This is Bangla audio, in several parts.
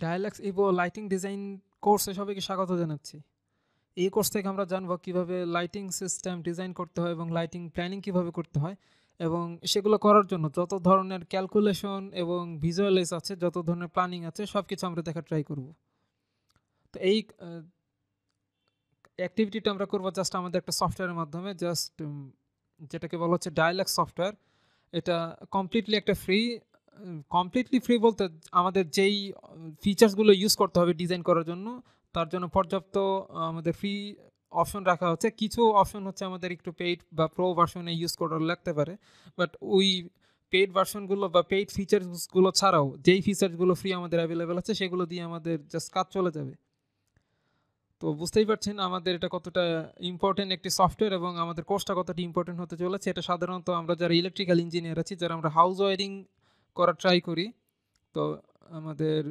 ডায়ালক্স ইভো লাইটিং ডিজাইন কোর্সে সবাইকে স্বাগত জানাচ্ছি। এই কোর্স থেকে আমরা জানবো কিভাবে লাইটিং সিস্টেম ডিজাইন করতে হয় এবং লাইটিং প্ল্যানিং কিভাবে করতে হয়, এবং সেগুলো করার জন্য যত ধরনের ক্যালকুলেশন এবং ভিজুয়ালাইজ আছে, যত ধরনের প্ল্যানিং আছে, সব কিছু আমরা দেখার ট্রাই করব। তো এই অ্যাক্টিভিটিটা আমরা করবো জাস্ট আমাদের একটা সফটওয়্যারের মাধ্যমে, জাস্ট যেটাকে বলা হচ্ছে ডায়ালক্স সফটওয়্যার। এটা কমপ্লিটলি ফ্রি বলতে আমাদের যেই ফিচার্সগুলো ইউজ করতে হবে ডিজাইন করার জন্য, তার জন্য পর্যাপ্ত আমাদের ফ্রি অপশন রাখা হচ্ছে। কিছু অপশন হচ্ছে আমাদের একটু পেইড বা প্রো ভার্সনে ইউজ করা লাগতে পারে, বাট ওই পেইড ভার্সনগুলো বা পেইড ফিচার্সগুলো ছাড়াও যেই ফিচার্সগুলো ফ্রি আমাদের অ্যাভেলেবেল আছে সেগুলো দিয়ে আমাদের জাস্ট কাজ চলে যাবে। তো বুঝতেই পারছেন আমাদের এটা কতটা ইম্পর্টেন্ট একটি সফটওয়্যার এবং আমাদের কোর্সটা কতটা ইম্পর্টেন্ট হতে চলেছে। এটা সাধারণত আমরা যারা ইলেকট্রিক্যাল ইঞ্জিনিয়ার আছি, যারা আমরা হাউস ওয়ারিং করার ট্রাই করি, তো আমাদের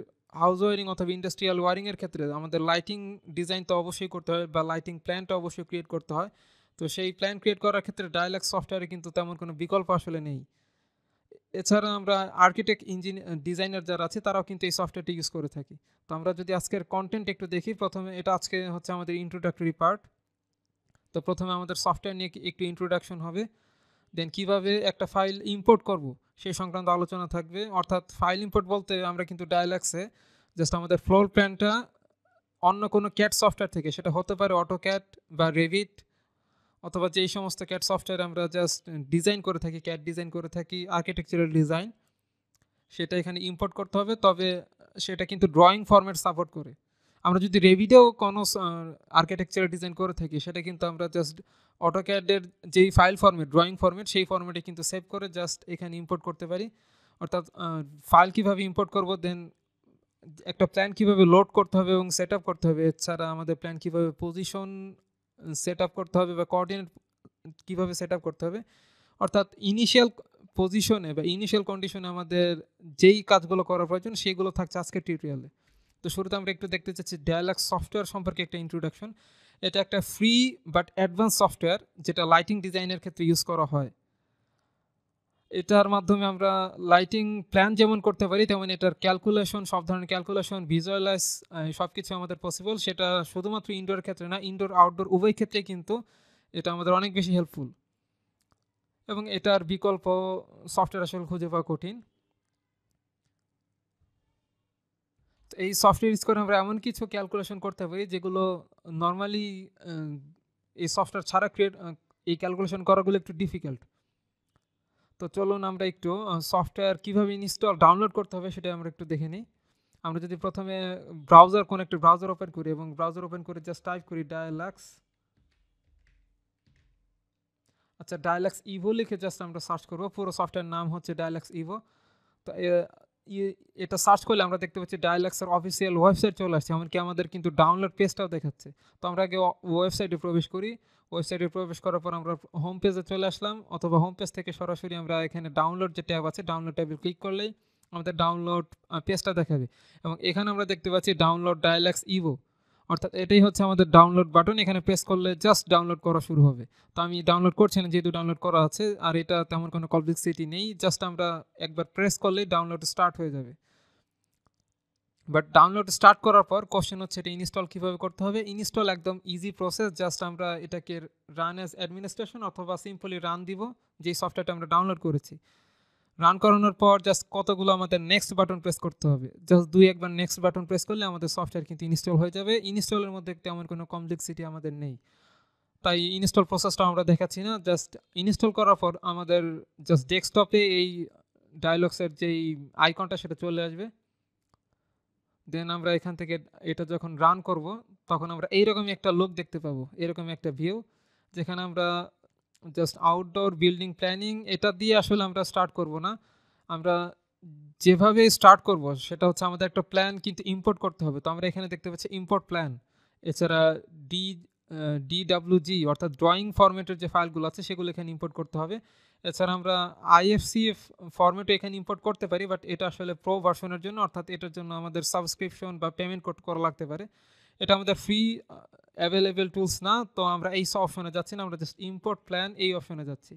হাউস ওয়ারিং অথবা ইন্ডাস্ট্রিয়াল ওয়ারিংয়ের ক্ষেত্রে আমাদের লাইটিং ডিজাইন তো অবশ্যই করতে হয় বা লাইটিং প্ল্যানটা অবশ্যই ক্রিয়েট করতে হয়। তো সেই প্ল্যান ক্রিয়েট করার ক্ষেত্রে ডায়ালক্স সফটওয়্যারে কিন্তু তেমন কোনো বিকল্প আসলে নেই। এছাড়া আমরা আর্কিটেক্ট ডিজাইনার যারা আছে তারাও কিন্তু এই সফটওয়্যারটি ইউজ করে থাকি। তো আমরা যদি আজকের কন্টেন্ট একটু দেখি, প্রথমে এটা আজকে হচ্ছে আমাদের ইন্ট্রোডাক্টরি পার্ট। তো প্রথমে আমাদের সফটওয়্যার নিয়ে একটু ইন্ট্রোডাকশন হবে, দেন কিভাবে একটা ফাইল ইম্পোর্ট করব সেই সংক্রান্ত আলোচনা থাকবে। অর্থাৎ ফাইল ইম্পোর্ট বলতে আমরা কিন্তু ডায়ালক্সে জাস্ট আমাদের ফ্লোর প্ল্যানটা অন্য কোনো ক্যাট সফটওয়্যার থেকে, সেটা হতে পারে অটোক্যাড বা রেভিট অথবা যেই সমস্ত ক্যাট সফটওয়্যার আমরা জাস্ট ডিজাইন করে থাকি, ক্যাট ডিজাইন করে থাকি, আর্কিটেকচারাল ডিজাইন, সেটা এখানে ইম্পোর্ট করতে হবে। তবে সেটা কিন্তু ড্রয়িং ফরম্যাট সাপোর্ট করে। আমরা যদি রেভিডেও কোনো আর্কিটেকচারাল ডিজাইন করে থাকি, সেটা কিন্তু আমরা জাস্ট অটোক্যাডের যেই ফাইল ফরম্যাট, ড্রয়িং ফরম্যাট, সেই ফরম্যাটে কিন্তু সেভ করে জাস্ট এখানে ইম্পোর্ট করতে পারি। অর্থাৎ ফাইল কীভাবে ইম্পোর্ট করব, দেন একটা প্ল্যান কীভাবে লোড করতে হবে এবং সেট আপ করতে হবে, এছাড়া আমাদের প্ল্যান কীভাবে পজিশন সেট আপ করতে হবে বা কোঅর্ডিনেট কীভাবে সেট আপ করতে হবে, অর্থাৎ ইনিশিয়াল পজিশনে বা ইনিশিয়াল কন্ডিশনে আমাদের যেই কাজগুলো করার প্রয়োজন সেগুলো থাকছে আজকের টিউটোরিয়ালে। তো শুরুতে আমরা একটু দেখতে চাচ্ছি ডায়ালক্স সফটওয়্যার সম্পর্কে একটা ইন্ট্রোডাকশন। এটা একটা ফ্রি বাট অ্যাডভান্স সফটওয়্যার যেটা লাইটিং ডিজাইনের ক্ষেত্রে ইউজ করা হয়। এটার মাধ্যমে আমরা লাইটিং প্ল্যান যেমন করতে পারি, তেমন এটার ক্যালকুলেশন, সব ধরনের ক্যালকুলেশন, ভিজুয়ালাইজ, সব কিছু আমাদের পসিবল। সেটা শুধুমাত্র ইনডোর ক্ষেত্রে না, ইনডোর আউটডোর উভয় ক্ষেত্রে কিন্তু এটা আমাদের অনেক বেশি হেল্পফুল, এবং এটার বিকল্প সফটওয়্যার আসলে খুঁজে পাওয়া কঠিন। তো এই সফটওয়্যার ইউজ করে আমরা এমন কিছু ক্যালকুলেশন করতে পারি যেগুলো নর্মালি এই সফটওয়্যার ছাড়া এই ক্যালকুলেশন করাগুলো একটু ডিফিকাল্ট। তো চলুন আমরা একটু সফটওয়্যার কীভাবে ডাউনলোড করতে হবে সেটা আমরা একটু দেখে নিই। আমরা যদি প্রথমে কোনো একটা ব্রাউজার ওপেন করি এবং ব্রাউজার ওপেন করে জাস্ট টাইপ করি ডায়ালক্স, আচ্ছা ডায়ালক্স ইভো লিখে জাস্ট আমরা সার্চ করবো। পুরো সফটওয়্যার নাম হচ্ছে ডায়ালক্স ইভো। তো এটা সার্চ করলে আমরা দেখতে পাচ্ছি ডায়ালক্সের অফিসিয়াল ওয়েবসাইট চলে আসছে, এমনকি আমাদের কিন্তু ডাউনলোড পেজটাও দেখাচ্ছে। তো আমরা আগে ওয়েবসাইটে প্রবেশ করি। ওয়েবসাইটে প্রবেশ করার পর আমরা হোম পেজে চলে আসলাম, অথবা হোম পেজ থেকে সরাসরি আমরা এখানে ডাউনলোড যে ট্যাব আছে, ডাউনলোড ট্যাবে ক্লিক করলেই আমাদের ডাউনলোড পেজটা দেখাবে, এবং এখানে আমরা দেখতে পাচ্ছি ডাউনলোড ডায়ালক্স ইভো। অর্থাৎ এটাই হচ্ছে আমাদের ডাউনলোড বাটন। এখানে প্রেস করলে জাস্ট ডাউনলোড করা শুরু হবে। তো আমি ডাউনলোড করছি না, যেহেতু ডাউনলোড করা আছে, আর এটা তেমন কোনো কমপ্লেক্সিটি নেই। জাস্ট আমরা একবার প্রেস করলেই ডাউনলোড স্টার্ট হয়ে যাবে। বাট ডাউনলোড স্টার্ট করার পর কোশ্চেন হচ্ছে এটা ইনস্টল কীভাবে করতে হবে। ইনস্টল একদম ইজি প্রসেস, জাস্ট আমরা এটাকে রান অ্যাজ অ্যাডমিনিস্ট্রেশন অথবা সিম্পলি রান দিব যেই সফটওয়্যারটা আমরা ডাউনলোড করেছি। রান করানোর পর জাস্ট কতগুলো আমাদের নেক্সট বাটন প্রেস করতে হবে, জাস্ট একবার নেক্সট বাটন প্রেস করলে আমাদের সফটওয়্যার কিন্তু ইনস্টল হয়ে যাবে। ইনস্টলের মধ্যে তেমন কোনো কমপ্লেক্সিটি আমাদের নেই, তাই ইনস্টল প্রসেসটা আমরা দেখাচ্ছি না। জাস্ট ইনস্টল করার পর আমাদের জাস্ট ডেস্কটপে এই ডায়ালক্সের যেই আইকনটা সেটা চলে আসবে। দেন আমরা এখান থেকে এটা যখন রান করব তখন আমরা এইরকমই একটা লুক দেখতে পাবো, এরকম একটা ভিউ, যেখানে আমরা জাস্ট আউটডোর বিল্ডিং প্ল্যানিং এটা দিয়ে আসলে আমরা স্টার্ট করব না। আমরা যেভাবে স্টার্ট করব সেটা হচ্ছে আমাদের একটা প্ল্যান কিন্তু ইম্পোর্ট করতে হবে। তো আমরা এখানে দেখতে পাচ্ছি ইম্পোর্ট প্ল্যান, এছাড়া DWG অর্থাৎ ড্রয়িং ফরম্যাটের যে ফাইলগুলো আছে সেগুলো এখানে ইম্পোর্ট করতে হবে। এছাড়া আমরা IFCF ফরম্যাটে এখানে ইম্পোর্ট করতে পারি, বাট এটা আসলে প্রো ভার্সনের জন্য, অর্থাৎ এটার জন্য আমাদের সাবস্ক্রিপশন বা পেমেন্ট করা লাগতে পারে। এটা আমাদের ফ্রি অ্যাভেলেবেল টুলস না। তো আমরা এই অপশনে যাচ্ছি না, আমরা জাস্ট ইম্পোর্ট প্ল্যান এই অপশনে যাচ্ছি।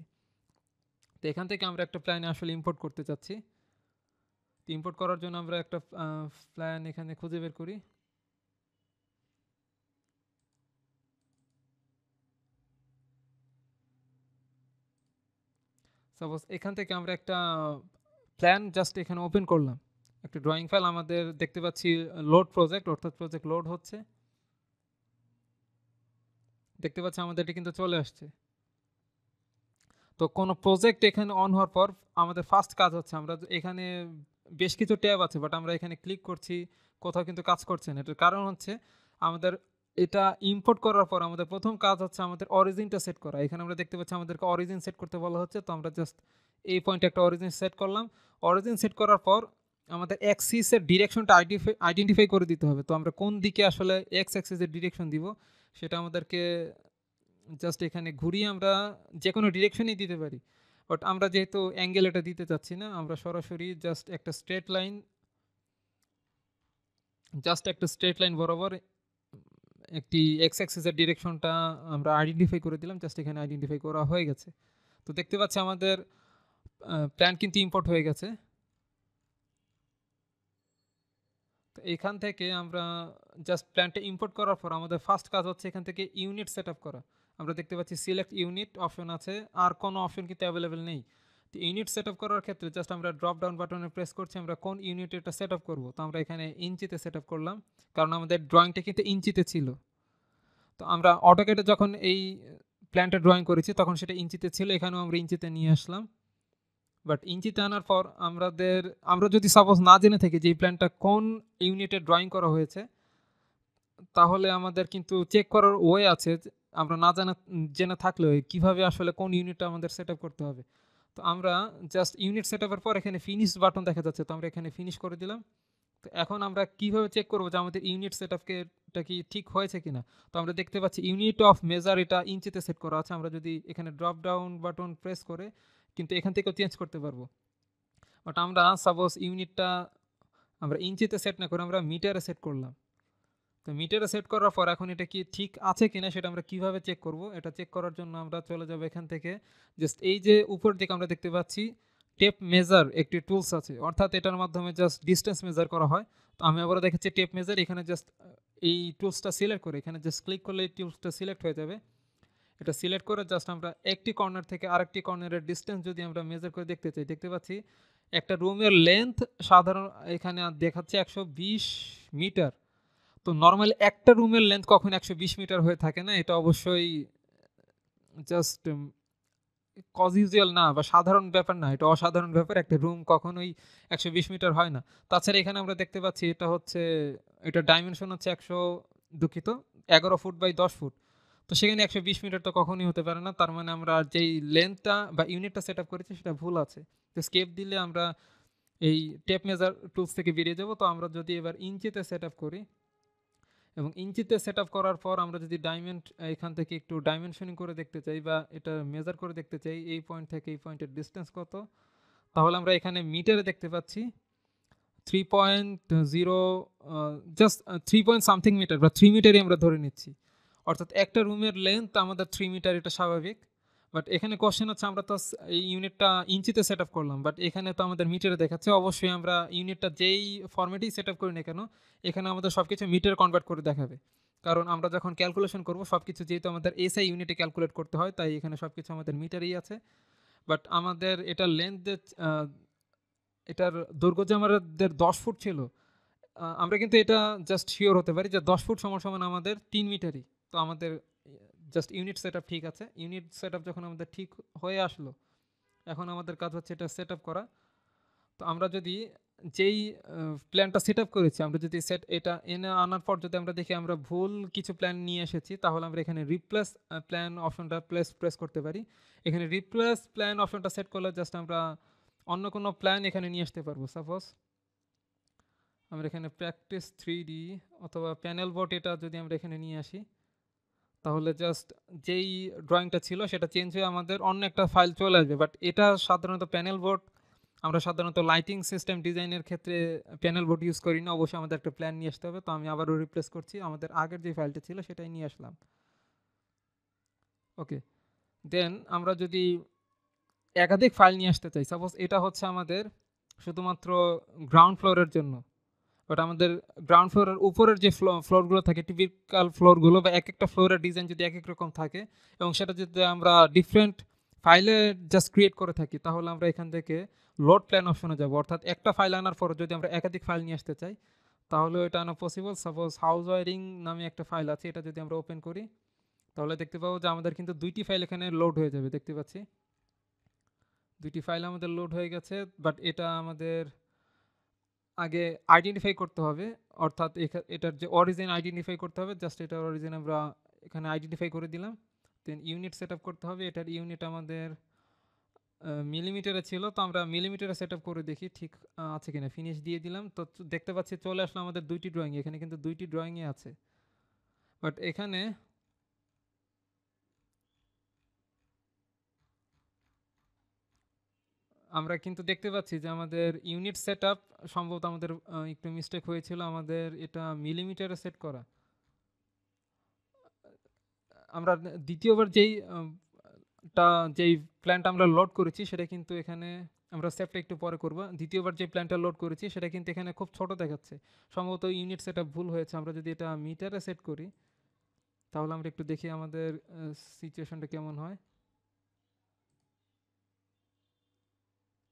তো এখান থেকে আমরা একটা প্ল্যানে আসলে ইম্পোর্ট করতে চাচ্ছি। ইম্পোর্ট করার জন্য আমরা একটা প্ল্যান এখানে খুঁজে বের করি। সাপোজ এখান থেকে আমরা একটা প্ল্যান জাস্ট এখানে ওপেন করলাম, একটা ড্রয়িং ফাইল আমাদের দেখতে পাচ্ছি লোড প্রজেক্ট, অর্থাৎ প্রজেক্ট লোড হচ্ছে, দেখতে পাচ্ছি আমাদের এটা কিন্তু চলে আসছে। তো কোনো প্রজেক্ট এখানে অন হওয়ার পর আমাদের ফার্স্ট কাজ হচ্ছে, আমরা এখানে বেশ কিছু ট্যাব আছে বাট আমরা এখানে ক্লিক করছি, কোথাও কিন্তু কাজ করছে না। এটার কারণ হচ্ছে আমাদের এটা ইম্পোর্ট করার পর আমাদের প্রথম কাজ হচ্ছে আমাদের অরিজিনটা সেট করা। এখানে আমরা দেখতে পাচ্ছি আমাদেরকে অরিজিন সেট করতে বলা হচ্ছে, তো আমরা জাস্ট এই পয়েন্টে একটা অরিজিন সেট করলাম। অরিজিন সেট করার পর আমাদের অ্যাক্সিসের ডিরেকশনটা আইডেন্টিফাই করে দিতে হবে। তো আমরা কোন দিকে আসলে এক্স অ্যাক্সিসের ডিরেকশন দিব সেটা আমাদেরকে জাস্ট এখানে ঘুরিয়ে আমরা যে কোনো ডিরেকশনেই দিতে পারি, বাট আমরা যেহেতু অ্যাঙ্গেল এটা দিতে চাচ্ছি না, আমরা সরাসরি জাস্ট একটা স্ট্রেট লাইন বরাবর একটি এক্স অ্যাক্সিসের ডিরেকশনটা আমরা আইডেন্টিফাই করে দিলাম। জাস্ট এখানে আইডেন্টিফাই করা হয়ে গেছে। তো দেখতে পাচ্ছি আমাদের প্ল্যান কিন্তু ইম্পোর্ট হয়ে গেছে। তো এখান থেকে আমরা জাস্ট প্ল্যানটা ইম্পোর্ট করার পর আমাদের ফার্স্ট কাজ হচ্ছে এখান থেকে ইউনিট সেট আপ করা। আমরা দেখতে পাচ্ছি সিলেক্ট ইউনিট অপশন আছে, আর কোনো অপশন কিন্তু অ্যাভেলেবেল নেই। তো ইউনিট সেট আপ করার ক্ষেত্রে জাস্ট আমরা ড্রপ ডাউন বাটনে প্রেস করছি, আমরা কোন ইউনিট এটা সেট আপ করবো। তো আমরা এখানে ইঞ্চিতে সেট আপ করলাম, কারণ আমাদের ড্রয়িংটা কিন্তু ইঞ্চিতে ছিল। তো আমরা অটোক্যাডে যখন এই প্ল্যানটা ড্রয়িং করেছি তখন সেটা ইঞ্চিতে ছিল, এখানেও আমরা ইঞ্চিতে নিয়ে আসলাম। বাট ইঞ্চিতে আনার পর আমরা যদি সাপোজ না জেনে থাকি যে এই প্ল্যানটা কোন ইউনিটে ড্রয়িং করা হয়েছে, তাহলে আমাদের কিন্তু চেক করার ওয়ে আছে। আমরা না জেনে থাকলেও কিভাবে আসলে কোন ইউনিটটা আমাদের সেট করতে হবে। তো আমরা জাস্ট ইউনিট সেট আপের পর এখানে ফিনিশ বাটন দেখা যাচ্ছে, তো আমরা এখানে ফিনিশ করে দিলাম। তো এখন আমরা কিভাবে চেক করবো যে আমাদের ইউনিট সেট আপটা কি ঠিক হয়েছে কিনা। তো আমরা দেখতে পাচ্ছি ইউনিট অফ মেজার এটা ইঞ্চিতে সেট করা আছে। আমরা যদি এখানে ড্রপ ডাউন বাটন প্রেস করে কিন্তু এখান থেকেও চেঞ্জ করতে পারবো। বাট আমরা সাপোজ ইউনিটটা আমরা ইঞ্চিতে সেট না করে আমরা মিটারে সেট করলাম। তো মিটারে সেট করার পর এখন এটা কি ঠিক আছে কিনা সেটা আমরা কিভাবে চেক করব। এটা চেক করার জন্য আমরা চলে যাব এখান থেকে, জাস্ট এই যে উপর দিকে আমরা দেখতে পাচ্ছি টেপ মেজার একটি টুলস আছে, অর্থাৎ এটার মাধ্যমে জাস্ট ডিস্টেন্স মেজার করা হয়। তো আমি আবার দেখাচ্ছি টেপ মেজার, এখানে জাস্ট এই টুলসটা সিলেক্ট করে এখানে জাস্ট ক্লিক করলে এই টুলসটা সিলেক্ট হয়ে যাবে। এটা সিলেক্ট করে জাস্ট আমরা একটি কর্নার থেকে আরেকটি কর্নারের ডিস্টেন্স যদি আমরা মেজার করে দেখতে চাই, দেখতে পাচ্ছি একটা রুমের লেন্থ সাধারণ এখানে দেখাচ্ছে 120 মিটার। তো নর্মালি একটা রুমের লেন্থ কখন 120 মিটার হয়ে থাকে না, এটা অবশ্যই জাস্ট কজিউজুয়াল না বা সাধারণ ব্যাপার না, এটা অসাধারণ ব্যাপার। একটা রুম কখনোই 120 মিটার হয় না। তাছাড়া এখানে আমরা দেখতে পাচ্ছি এটা ডাইমেনশন হচ্ছে 11 ফুট বাই 10 ফুট। তো সেখানে 120 মিটার তো কখনোই হতে পারে না। তার মানে আমরা যেই লেন্থটা বা ইউনিটটা সেট আপ করেছি সেটা ভুল আছে। তো স্কেপ দিলে আমরা এই টেপ মেজার টুলস থেকে বেরিয়ে যাব। তো আমরা যদি এবার ইঞ্চিতে সেট আপ করি এবং ইঞ্চিতে সেট আপ করার পর আমরা যদি এখান থেকে একটু ডাইমেনশনিং করে দেখতে চাই বা এটা মেজার করে দেখতে চাই এই পয়েন্ট থেকে এই পয়েন্টের ডিস্টেন্স কত, তাহলে আমরা এখানে মিটারে দেখতে পাচ্ছি 3.0 জাস্ট 3 পয়েন্ট সামথিং মিটার বা 3 মিটারই আমরা ধরে নিচ্ছি। অর্থাৎ একটা রুমের লেন্থ আমাদের 3 মিটার, এটা স্বাভাবিক। বাট এখানে কোশ্চেন হচ্ছে আমরা তো এই ইউনিটটা ইঞ্চিতে সেট আপ করলাম, বাট এখানে তো আমাদের মিটারে দেখাচ্ছে। অবশ্যই আমরা ইউনিটটা যেই ফরম্যাটেই সেট আপ করি না কেন এখানে আমাদের সব কিছু মিটার কনভার্ট করে দেখাবে, কারণ আমরা যখন ক্যালকুলেশন করব সব কিছু যেহেতু আমাদের এসআই ইউনিটে ক্যালকুলেট করতে হয়, তাই এখানে সব কিছু আমাদের মিটারেই আছে। বাট আমাদের এটার লেন্থ এটার দৈর্ঘ্য যে আমাদের 10 ফুট ছিল, আমরা কিন্তু এটা জাস্ট শিওর হতে পারি যে 10 ফুট সমান সমান আমাদের 3 মিটারই। তো আমাদের জাস্ট ইউনিট সেট আপ ঠিক আছে। ইউনিট সেট আপ যখন আমাদের ঠিক হয়ে আসলো, এখন আমাদের কাজ হচ্ছে এটা সেট আপ করা। তো আমরা যদি যেই প্ল্যানটা সেট আপ করেছি আমরা যদি এটা এনে আনার পর যদি আমরা দেখি আমরা ভুল কিছু প্ল্যান নিয়ে এসেছি, তাহলে আমরা এখানে রিপ্লেস প্ল্যান অপশনটা প্রেস করতে পারি। এখানে রিপ্লেস প্ল্যান অপশনটা সেট করলে জাস্ট আমরা অন্য কোনো প্ল্যান এখানে নিয়ে আসতে পারবো। সাপোজ আমরা এখানে প্র্যাকটিস 3D অথবা প্যানেল বোর্ড এটা যদি আমরা এখানে নিয়ে আসি, তাহলে জাস্ট যেই ড্রয়িংটা ছিল সেটা চেঞ্জ হয়ে আমাদের অন্য একটা ফাইল চলে আসবে। বাট এটা সাধারণত প্যানেল বোর্ড, আমরা সাধারণত লাইটিং সিস্টেম ডিজাইনের ক্ষেত্রে প্যানেল বোর্ড ইউজ করি না। অবশ্যই আমাদের একটা প্ল্যান নিয়ে আসতে হবে। তো আমি আবারও রিপ্লেস করছি, আমাদের আগের যে ফাইলটা ছিল সেটাই নিয়ে আসলাম। ওকে, দেন আমরা যদি একাধিক ফাইল নিয়ে আসতে চাই, সাপোজ এটা হচ্ছে আমাদের শুধুমাত্র গ্রাউন্ড ফ্লোরের জন্য। বাট আমাদের গ্রাউন্ড ফ্লোরের উপরের যে ফ্লোরগুলো থাকে, টিপিক্যাল ফ্লোরগুলো বা এক একটা ফ্লোরের ডিজাইন যদি এক এক রকম থাকে এবং সেটা যদি আমরা ডিফারেন্ট ফাইলে জাস্ট ক্রিয়েট করে থাকি, তাহলে আমরা এখান থেকে লোড প্ল্যান অপশনে যাব। অর্থাৎ একটা ফাইল আনার পর যদি আমরা একাধিক ফাইল নিয়ে আসতে চাই তাহলে এটা আনা পসিবল। সাপোজ হাউস ওয়ারিং নামে একটা ফাইল আছে, এটা যদি আমরা ওপেন করি তাহলে দেখতে পাবো যে আমাদের কিন্তু দুইটি ফাইল এখানে লোড হয়ে যাবে। দেখতে পাচ্ছি দুইটি ফাইল আমাদের লোড হয়ে গেছে, বাট এটা আমাদের আগে আইডেন্টিফাই করতে হবে। অর্থাৎ এটার যে অরিজিন আইডেন্টিফাই করতে হবে। জাস্ট এটার অরিজিন আমরা এখানে আইডেন্টিফাই করে দিলাম। দেন ইউনিট সেট আপ করতে হবে। এটার ইউনিট আমাদের মিলিমিটারে ছিল, তো আমরা মিলিমিটারে সেট আপ করে দেখি ঠিক আছে কিনা। ফিনিশ দিয়ে দিলাম, তো দেখতে পাচ্ছি চলে আসলো আমাদের দুইটি ড্রয়িং। এখানে কিন্তু দুইটি ড্রয়িংয়ে আছে, বাট এখানে আমরা কিন্তু দেখতে পাচ্ছি যে আমাদের ইউনিট সেট আপ সম্ভবত আমাদের একটু মিস্টেক হয়েছিল। আমাদের এটা মিলিমিটারে সেট করা। আমরা দ্বিতীয়বার যেই প্ল্যানটা আমরা লোড করেছি সেটা কিন্তু এখানে আমরা সেভটা একটু পরে করব। দ্বিতীয়বার যে প্ল্যানটা লোড করেছি সেটা কিন্তু এখানে খুব ছোট দেখাচ্ছে, সম্ভবত ইউনিট সেট আপ ভুল হয়েছে। আমরা যদি এটা মিটারে সেট করি তাহলে আমরা একটু দেখি আমাদের সিচুয়েশনটা কেমন হয়।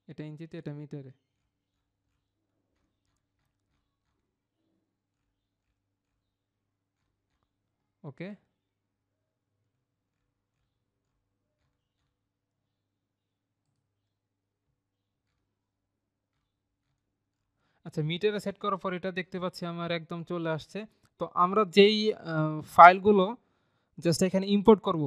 এটা ইঞ্চিতে, এটা মিটারে। ওকে, আচ্ছা মিটারে সেট করার পর এটা দেখতে পাচ্ছি আমার একদম চলে আসছে। তো আমরা যেই ফাইলগুলো জাস্ট এখানে ইম্পোর্ট করব,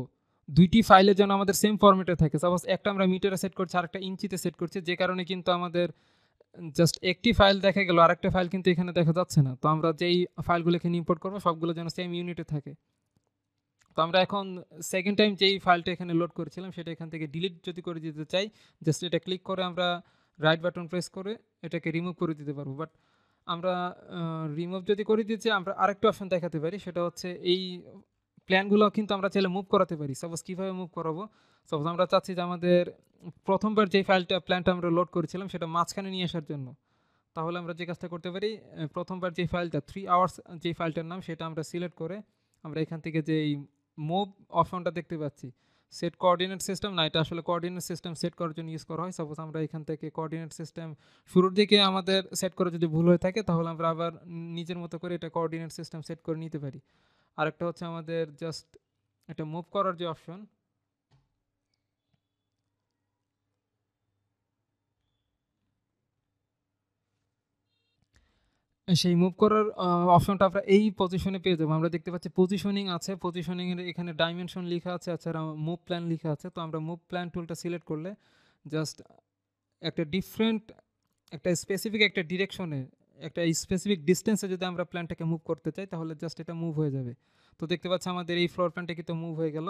দুইটি ফাইলের জন্য আমাদের সেম ফরম্যাটে থাকে। সাপোজ একটা আমরা মিটারে সেট করছি, আরেকটা ইঞ্চিতে সেট করছি, যে কারণে কিন্তু আমাদের জাস্ট একটি ফাইল দেখা গেল, আরেকটা ফাইল কিন্তু এখানে দেখা যাচ্ছে না। তো আমরা যেই ফাইলগুলো এখানে ইম্পোর্ট করবো সবগুলো যেন সেম ইউনিটে থাকে। তো আমরা এখন সেকেন্ড টাইম যেই ফাইলটা এখানে লোড করেছিলাম সেটা এখান থেকে ডিলিট যদি করে দিতে চাই, জাস্ট এটা ক্লিক করে আমরা রাইট বাটন প্রেস করে এটাকে রিমুভ করে দিতে পারবো। বাট আমরা রিমুভ যদি করে দিতে চাই আমরা আরেকটা অপশন দেখাতে পারি, সেটা হচ্ছে এই প্ল্যানগুলো কিন্তু আমরা চাইলে মুভ করাতে পারি। সাপোজ কীভাবে মুভ করাবো, সাপোজ আমরা চাচ্ছি যে আমাদের প্রথমবার যেই প্ল্যানটা আমরা লোড করেছিলাম সেটা মাঝখানে নিয়ে আসার জন্য, তাহলে আমরা যে কাজটা করতে পারি, প্রথমবার যে ফাইলটা 3 আওয়ার্স যেই ফাইলটার নাম সেটা আমরা সিলেক্ট করে আমরা এখান থেকে যে এই মুভ অপশনটা দেখতে পাচ্ছি, সেট কোঅর্ডিনেট সিস্টেম না, এটা আসলে কোঅর্ডিনেট সিস্টেম সেট করার জন্য ইউজ করা হয়। সাপোজ আমরা এখান থেকে কোঅর্ডিনেট সিস্টেম শুরুর দিকে আমাদের সেট করে যদি ভুল হয়ে থাকে তাহলে আমরা আবার নিজের মতো করে এটা কোঅর্ডিনেট সিস্টেম সেট করে নিতে পারি। আরেকটা হচ্ছে আমাদের জাস্ট এটা মুভ করার যে অপশন, সেই মুভ করার অপশনটা আমরা এই পজিশনে পেয়ে যাবো। আমরা দেখতে পাচ্ছি পজিশনিং আছে, পজিশনিং এর এখানে ডাইমেনশন লেখা আছে, এছাড়া মুভ প্ল্যান লেখা আছে। তো আমরা মুভ প্ল্যান টুলটা সিলেক্ট করলে জাস্ট একটা ডিফারেন্ট একটা স্পেসিফিক একটা ডিরেকশনে একটা স্পেসিফিক ডিস্টেন্সে যদি আমরা প্ল্যানটাকে মুভ করতে চাই তাহলে জাস্ট এটা মুভ হয়ে যাবে। তো দেখতে পাচ্ছি আমাদের এই ফ্লোর প্ল্যানটা কিন্তু মুভ হয়ে গেল,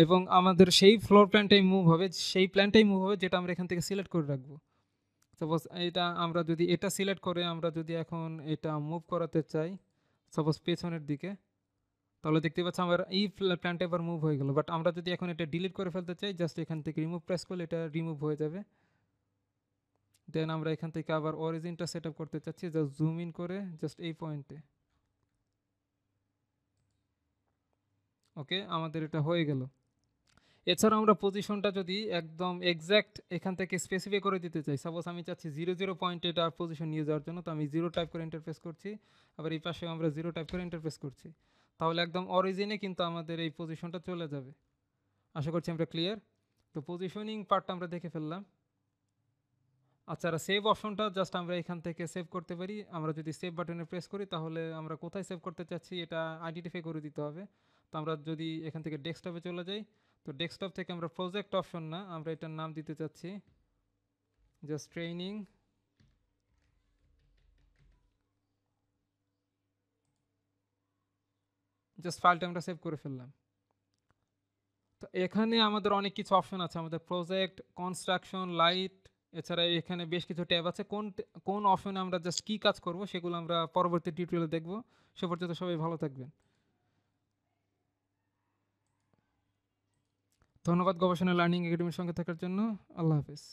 এবং আমাদের সেই ফ্লোর প্ল্যানটাই মুভ হবে, সেই প্ল্যানটাই মুভ হবে যেটা আমরা এখান থেকে সিলেক্ট করে রাখবো। সাপোজ এটা আমরা যদি এটা সিলেক্ট করে আমরা যদি এখন এটা মুভ করাতে চাই সাপোজ পেছনের দিকে, তাহলে দেখতে পাচ্ছি আমার এই প্ল্যানটা এবার মুভ হয়ে গেল। বাট আমরা যদি এখন এটা ডিলিট করে ফেলতে চাই জাস্ট এখান থেকে রিমুভ প্রেস করলে এটা রিমুভ হয়ে যাবে। দেন আমরা এখান থেকে আবার অরিজিনটা সেট আপ করতে চাচ্ছি, জাস্ট জুম ইন করে জাস্ট এই পয়েন্টে। ওকে, আমাদের এটা হয়ে গেল। এছাড়াও আমরা পজিশনটা যদি একদম এক্স্যাক্ট এখান থেকে স্পেসিফাই করে দিতে চাই, সাপোজ আমি চাচ্ছি 0 0 পয়েন্টে এটা পজিশন নিয়ে যাওয়ার জন্য, তো আমি 0 টাইপ করে ইন্টারফেস করছি, আবার এই পাশে আমরা 0 টাইপ করে ইন্টারফেস করছি, তাহলে একদম অরিজিনে কিন্তু আমাদের এই পজিশনটা চলে যাবে। আশা করছি আমরা ক্লিয়ার। তো পজিশনিং পার্টটা আমরা দেখে ফেললাম। আচ্ছা, সেভ অপশনটা জাস্ট আমরা এখান থেকে সেভ করতে পারি। আমরা যদি সেভ বাটনে প্রেস করি তাহলে আমরা কোথায় সেভ করতে চাচ্ছি এটা আইডেন্টিফাই করে দিতে হবে। তো আমরা যদি এখান থেকে ডেস্কটপে চলে যাই, তো ডেস্কটপ থেকে আমরা প্রজেক্ট অপশন না, আমরা এটার নাম দিতে চাচ্ছি জাস্ট ট্রেনিং। জাস্ট ফাইলটা আমরা সেভ করে ফেললাম। তো এখানে আমাদের অনেক কিছু অপশন আছে, আমাদের প্রজেক্ট, কনস্ট্রাকশন, লাইট, এছাড়া এখানে বেশ কিছু ট্যাব আছে। কোন অপশনে আমরা জাস্ট কী কাজ করব সেগুলো আমরা পরবর্তী টিউটোরিয়ালে দেখব। সে পর্যন্ত সবাই ভালো থাকবেন। ধন্যবাদ গবেষণা লার্নিং একাডেমির সঙ্গে থাকার জন্য। আল্লাহ হাফিজ।